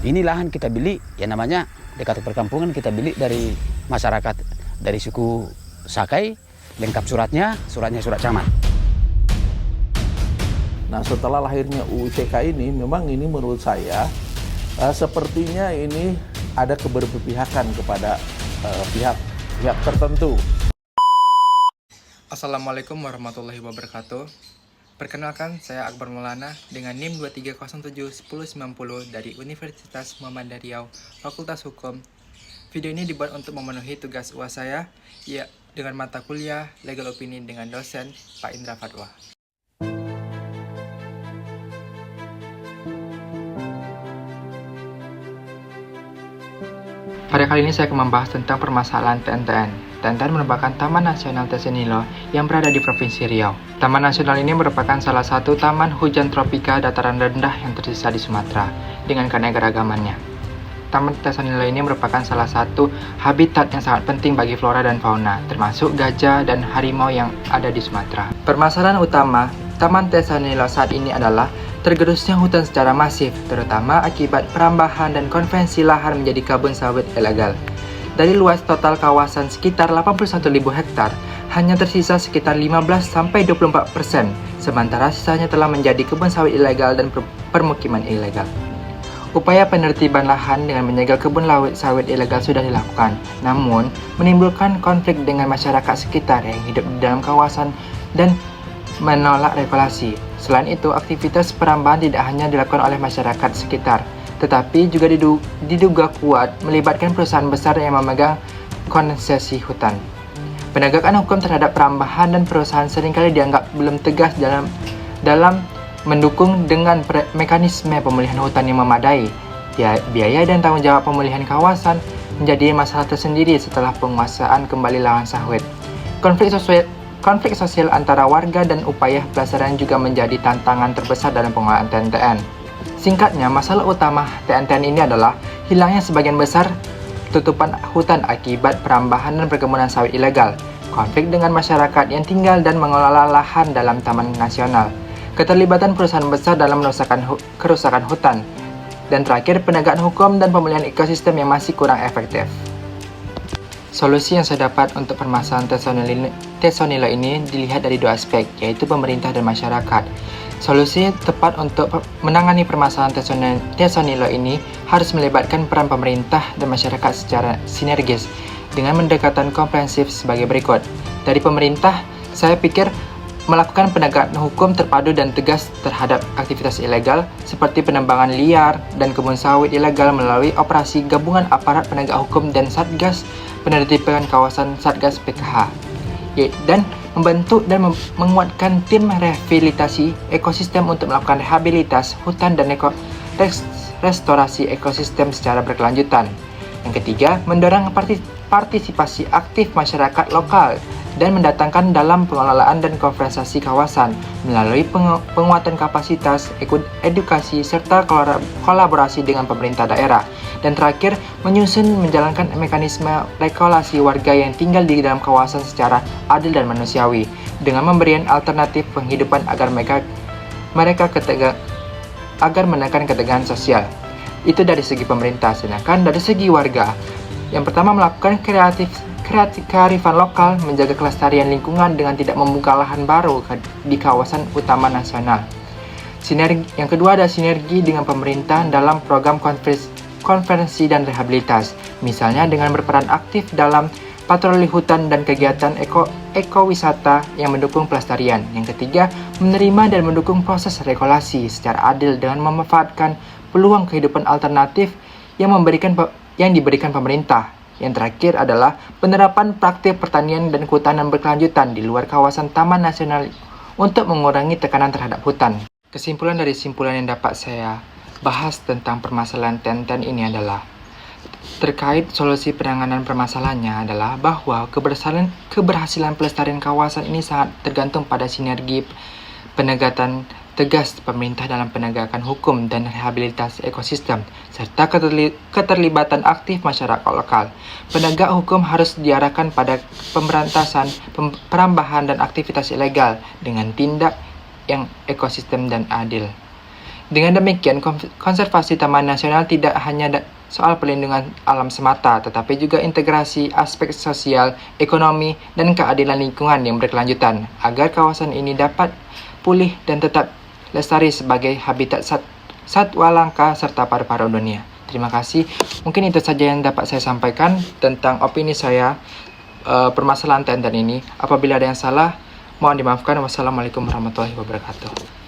Ini lahan kita beli, ya namanya dekat perkampungan, kita beli dari masyarakat dari suku Sakai, lengkap suratnya surat camat. Nah, setelah lahirnya UU TK ini, memang ini menurut saya sepertinya ini ada keberpihakan kepada pihak tertentu. Assalamualaikum warahmatullahi wabarakatuh. Perkenalkan, saya Akbar Maulana dengan NIM 23071090 dari Universitas Muhammadiyah Riau, Fakultas Hukum. Video ini dibuat untuk memenuhi tugas UAS saya, ya, dengan mata kuliah Legal Opinion dengan dosen Pak Indra Fatwa. Pada kali ini saya akan membahas tentang permasalahan TNTN. TNTN merupakan Taman Nasional Tesenilo yang berada di Provinsi Riau. Taman nasional ini merupakan salah satu taman hujan tropika dataran rendah yang tersisa di Sumatera dengan keanekaragamannya. Taman Tesenilo ini merupakan salah satu habitat yang sangat penting bagi flora dan fauna, termasuk gajah dan harimau yang ada di Sumatera. Permasalahan utama Taman Tesenilo saat ini adalah tergerusnya hutan secara masif, terutama akibat perambahan dan konversi lahan menjadi kebun sawit ilegal. Dari luas total kawasan sekitar 81.000 hektar, hanya tersisa sekitar 15-24%, sementara sisanya telah menjadi kebun sawit ilegal dan permukiman ilegal. Upaya penertiban lahan dengan menyegel kebun sawit ilegal sudah dilakukan, namun menimbulkan konflik dengan masyarakat sekitar yang hidup di dalam kawasan dan menolak regulasi. Selain itu, aktivitas perambahan tidak hanya dilakukan oleh masyarakat sekitar, tetapi juga diduga kuat melibatkan perusahaan besar yang memegang konsesi hutan. Penegakan hukum terhadap perambahan dan perusahaan seringkali dianggap belum tegas dalam mendukung dengan mekanisme pemulihan hutan yang memadai. Biaya dan tanggung jawab pemulihan kawasan menjadi masalah tersendiri setelah penguasaan kembali lahan sawit. Konflik sosial antara warga dan upaya pelestarian juga menjadi tantangan terbesar dalam pengelolaan TNTN. Singkatnya, masalah utama TNTN ini adalah hilangnya sebagian besar tutupan hutan akibat perambahan dan perkebunan sawit ilegal, konflik dengan masyarakat yang tinggal dan mengelola lahan dalam taman nasional, keterlibatan perusahaan besar dalam kerusakan hutan, dan terakhir penegakan hukum dan pemulihan ekosistem yang masih kurang efektif. Solusi yang saya dapat untuk permasalahan Tesenilo ini dilihat dari dua aspek, yaitu pemerintah dan masyarakat. Solusi tepat untuk menangani permasalahan Tesenilo ini harus melibatkan peran pemerintah dan masyarakat secara sinergis dengan pendekatan komprehensif sebagai berikut. Dari pemerintah, saya pikir melakukan penegakan hukum terpadu dan tegas terhadap aktivitas ilegal seperti penebangan liar dan kebun sawit ilegal melalui operasi gabungan aparat penegak hukum dan Satgas penertiban kawasan Satgas PKH, dan membentuk dan menguatkan tim rehabilitasi ekosistem untuk melakukan rehabilitas hutan dan restorasi ekosistem secara berkelanjutan. Yang ketiga, mendorong partisipasi aktif masyarakat lokal dan mendatangkan dalam pengelolaan dan konservasi kawasan melalui penguatan kapasitas, edukasi, serta kolaborasi dengan pemerintah daerah. Dan terakhir, menjalankan mekanisme regulasi warga yang tinggal di dalam kawasan secara adil dan manusiawi, dengan memberikan alternatif penghidupan agar menekan ketegangan sosial. Itu dari segi pemerintah, sedangkan dari segi warga, yang pertama melakukan kearifan lokal, menjaga kelestarian lingkungan dengan tidak membuka lahan baru di kawasan utama nasional. Yang kedua ada sinergi dengan pemerintah dalam program konferensi dan rehabilitas, misalnya dengan berperan aktif dalam patroli hutan dan kegiatan ekowisata yang mendukung pelestarian. Yang ketiga, menerima dan mendukung proses regulasi secara adil dengan memanfaatkan peluang kehidupan alternatif yang diberikan pemerintah. Yang terakhir adalah penerapan praktik pertanian dan kehutanan berkelanjutan di luar kawasan Taman Nasional untuk mengurangi tekanan terhadap hutan. Kesimpulan dari simpulan yang dapat saya bahas tentang permasalahan TNTN ini adalah terkait solusi penanganan permasalahannya adalah bahwa keberhasilan pelestarian kawasan ini sangat tergantung pada sinergi penegakan tegas pemerintah dalam penegakan hukum dan rehabilitasi ekosistem, serta keterlibatan aktif masyarakat lokal. Penegak hukum harus diarahkan pada pemberantasan, perambahan dan aktivitas ilegal dengan tindak yang ekosistem dan adil. Dengan demikian, konservasi Taman Nasional tidak hanya soal perlindungan alam semata, tetapi juga integrasi aspek sosial, ekonomi, dan keadilan lingkungan yang berkelanjutan, agar kawasan ini dapat pulih dan tetap lestari sebagai habitat satwa langka serta paru-paru dunia. Terima kasih. Mungkin itu saja yang dapat saya sampaikan tentang opini saya permasalahan TNTN ini. Apabila ada yang salah, mohon dimaafkan. Wassalamualaikum warahmatullahi wabarakatuh.